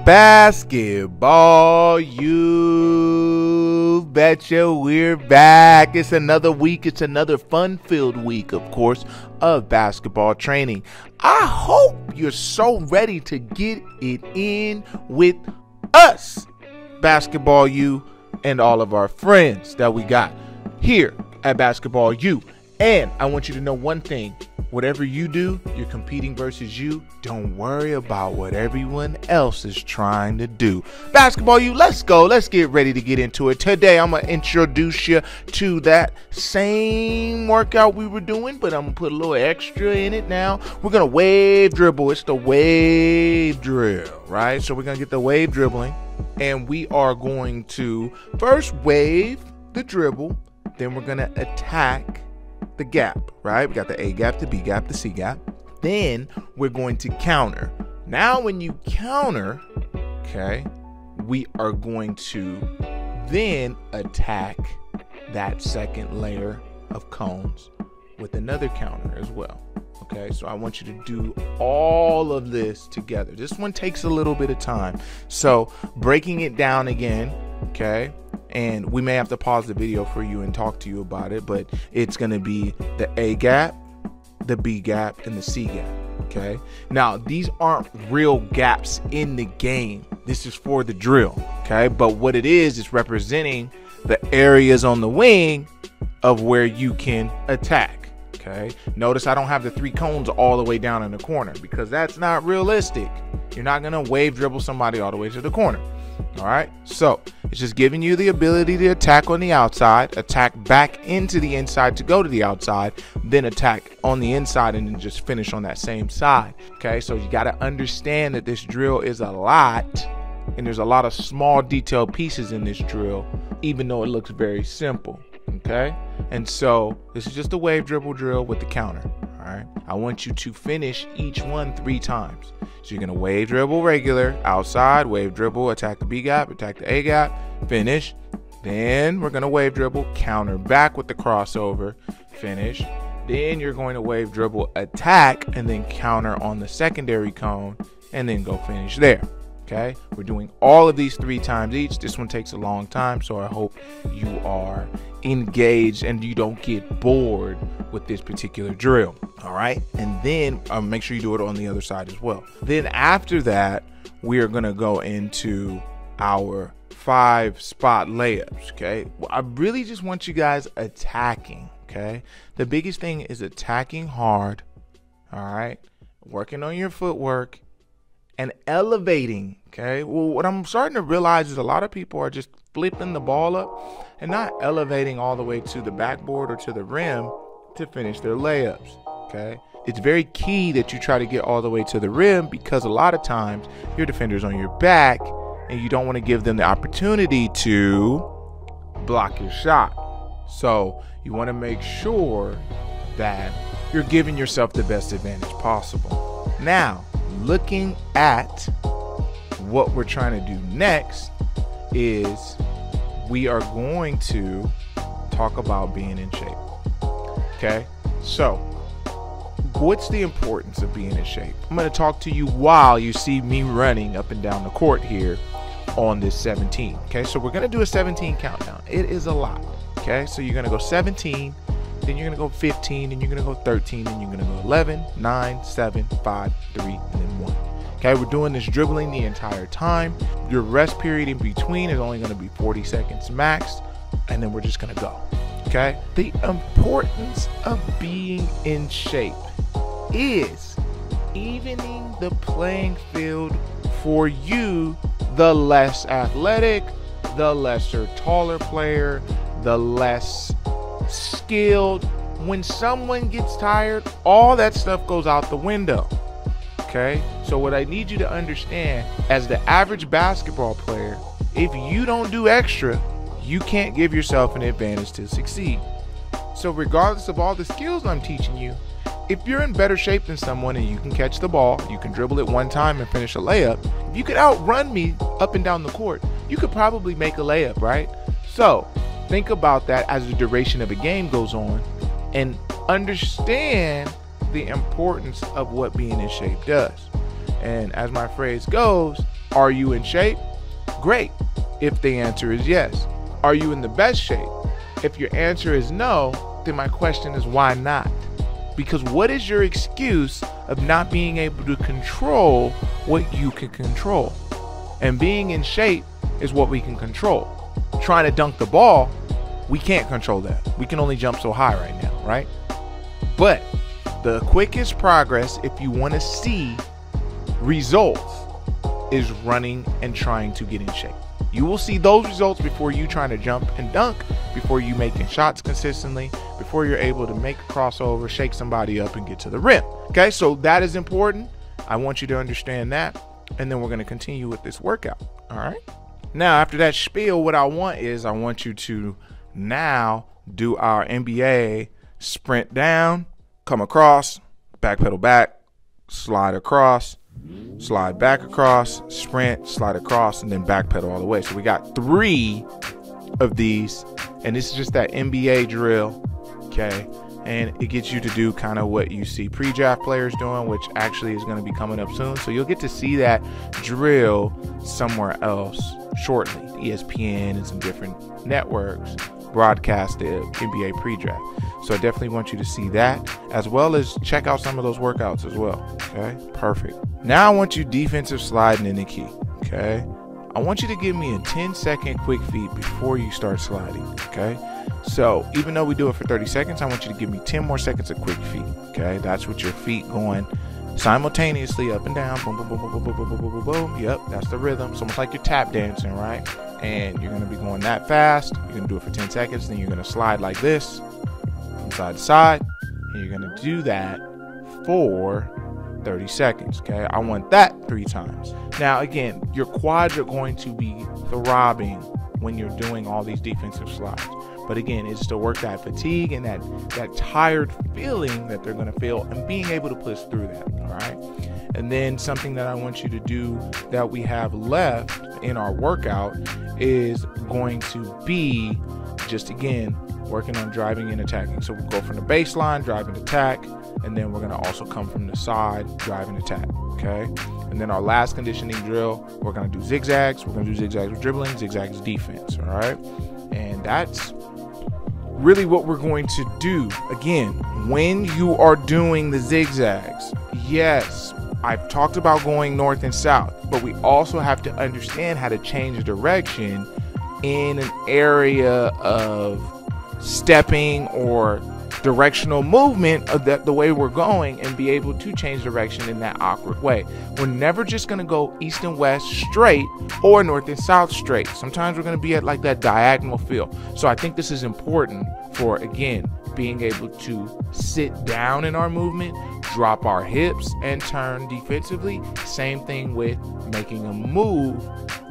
Basketball, you betcha we're back. It's another week. It's another fun-filled week, of course, of basketball training. I hope you're so ready to get it in with us, Basketball U, and all of our friends that we got here at Basketball U. And I want you to know one thing. Whatever you do, you're competing versus you. Don't worry about what everyone else is trying to do. Basketball U, let's go. Let's get ready to get into it. Today, I'm going to introduce you to that same workout we were doing, but I'm going to put a little extra in it now. We're going to wave dribble. It's the wave drill, right? So we're going to get the wave dribbling, and we are going to first wave the dribble. Then we're going to attack the gap, right? We got the A gap, the B gap, the C gap. Then we're going to counter. Now when you counter, okay, we are going to then attack that second layer of cones with another counter as well. Okay, so I want you to do all of this together. This one takes a little bit of time. So breaking it down again, okay, and we may have to pause the video for you and talk to you about it, but it's going to be the A gap, the B gap, and the C gap, okay? Now, these aren't real gaps in the game. This is for the drill, okay? But what it is representing the areas on the wing of where you can attack, okay? Notice I don't have the three cones all the way down in the corner because that's not realistic. You're not going to wave dribble somebody all the way to the corner. All right, so it's just giving you the ability to attack on the outside, attack back into the inside to go to the outside, then attack on the inside and then just finish on that same side. Okay, so you got to understand that this drill is a lot, and there's a lot of small detailed pieces in this drill, even though it looks very simple. Okay, and so this is just a wave dribble drill with the counter. All right, I want you to finish each one 3 times. So you're gonna wave dribble regular, outside, wave dribble, attack the B gap, attack the A gap, finish. Then we're gonna wave dribble, counter back with the crossover, finish. Then you're going to wave dribble, attack, and then counter on the secondary cone, and then go finish there. Okay, we're doing all of these 3 times each. This one takes a long time, so I hope you are engaged and you don't get bored with this particular drill. All right, and then make sure you do it on the other side as well. Then after that, we are going to go into our 5-spot layups. Okay, well, I really just want you guys attacking. Okay, the biggest thing is attacking hard. All right, working on your footwork and elevating. Okay, well, what I'm starting to realize is a lot of people are just flipping the ball up and not elevating all the way to the backboard or to the rim to finish their layups. Okay, it's very key that you try to get all the way to the rim because a lot of times your defender's on your back and you don't want to give them the opportunity to block your shot. So you want to make sure that you're giving yourself the best advantage possible. Now, looking at what we're trying to do next is we are going to talk about being in shape. Okay, so what's the importance of being in shape? I'm going to talk to you while you see me running up and down the court here on this 17. Okay, so we're going to do a 17 countdown. It is a lot. Okay, so you're going to go 17, then you're going to go 15, and you're going to go 13, and you're going to go 11, 9, 7, 5, 3, and then 1. Okay, we're doing this dribbling the entire time. Your rest period in between is only going to be 40 seconds max, and then we're just going to go. Okay, the importance of being in shape is evening the playing field for you, the less athletic, the lesser taller player, the less skilled. When someone gets tired, all that stuff goes out the window. Okay, so what I need you to understand, as the average basketball player, if you don't do extra, you can't give yourself an advantage to succeed. So regardless of all the skills I'm teaching you, if you're in better shape than someone and you can catch the ball, you can dribble it one time and finish a layup, if you could outrun me up and down the court, you could probably make a layup, right? So think about that as the duration of a game goes on and understand the importance of what being in shape does. And as my phrase goes, Are you in shape? Great, if the answer is yes. Are you in the best shape? If your answer is no, then my question is why not? Because what is your excuse of not being able to control what you can control? And being in shape is what we can control. Trying to dunk the ball, we can't control that. We can only jump so high right now, right? But the quickest progress, if you want to see results, is running and trying to get in shape. You will see those results before you trying to jump and dunk, before you making shots consistently, before you're able to make a crossover, shake somebody up and get to the rim. Okay, so that is important. I want you to understand that. And then we're going to continue with this workout. All right. Now, after that spiel, what I want you to now do our NBA sprint down, come across, backpedal back, slide across, slide back across, sprint, slide across, and then backpedal all the way. So we got 3 of these, and this is just that NBA drill, okay? And it gets you to do kind of what you see pre-draft players doing, which actually is going to be coming up soon. So you'll get to see that drill somewhere else shortly. ESPN and some different networks broadcast the NBA pre-draft. So I definitely want you to see that, as well as check out some of those workouts as well. Okay, perfect. Now I want you defensive sliding in the key. Okay, I want you to give me a 10-second quick feet before you start sliding. Okay, so even though we do it for 30 seconds, I want you to give me 10 more seconds of quick feet. Okay, that's with your feet going simultaneously up and down. Boom, boom, boom, boom, boom, boom, boom, boom, boom, boom. Yep, that's the rhythm. It's almost like you're tap dancing, right? And you're going to be going that fast. You're going to do it for 10 seconds. Then you're going to slide like this from side to side. And you're going to do that for 30 seconds. Okay, I want that 3 times. Now, again, your quads are going to be throbbing when you're doing all these defensive slides. But again, it's to work that fatigue and that tired feeling that they're going to feel, and being able to push through that. All right. And then something that I want you to do that we have left in our workout is going to be just, again, working on driving and attacking. So we'll go from the baseline, drive and attack, and then we're going to also come from the side, drive and attack. Okay. And then our last conditioning drill, we're going to do zigzags. We're going to do zigzags with dribbling, zigzags defense. All right. And that's really what we're going to do. Again, when you are doing the zigzags, yes, I've talked about going north and south, but we also have to understand how to change direction in an area of stepping or directional movement of the way we're going, and be able to change direction in that awkward way. We're never just going to go east and west straight or north and south straight. Sometimes we're going to be at like that diagonal feel. So I think this is important for, again, being able to sit down in our movement, drop our hips, and turn defensively. Same thing with making a move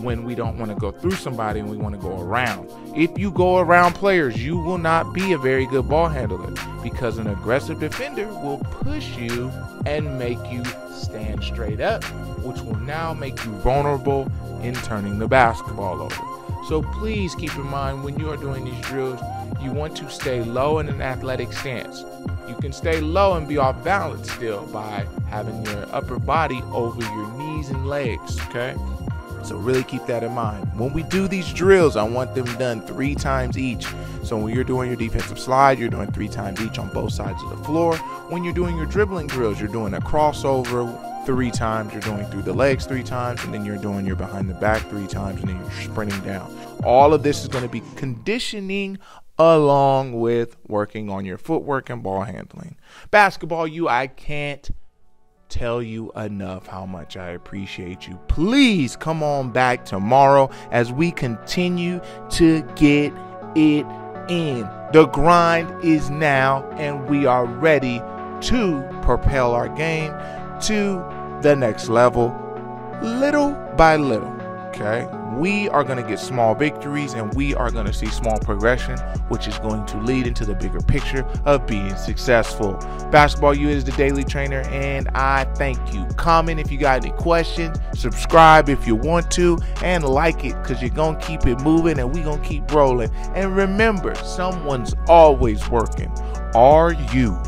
when we don't want to go through somebody and we want to go around. If you go around players, you will not be a very good ball handler, because an aggressive defender will push you and make you stand straight up, which will now make you vulnerable in turning the basketball over. So please keep in mind, when you are doing these drills, you want to stay low in an athletic stance. You can stay low and be off balance still by having your upper body over your knees and legs, okay? So really keep that in mind. When we do these drills, I want them done 3 times each. So when you're doing your defensive slide, you're doing 3 times each on both sides of the floor. When you're doing your dribbling drills, you're doing a crossover 3 times, you're doing through the legs 3 times, and then you're doing your behind the back 3 times, and then you're sprinting down. All of this is going to be conditioning along with working on your footwork and ball handling. Basketball U, I can't tell you enough how much I appreciate you. Please come on back tomorrow as we continue to get it in. The grind is now, and we are ready to propel our game to the next level, little by little. Okay, we are going to get small victories, and we are going to see small progression, which is going to lead into the bigger picture of being successful. Basketball U is the daily trainer, and I thank you. Comment if you got any questions, subscribe if you want to, and like it, because you're going to keep it moving and we're going to keep rolling. And remember, someone's always working. Are you?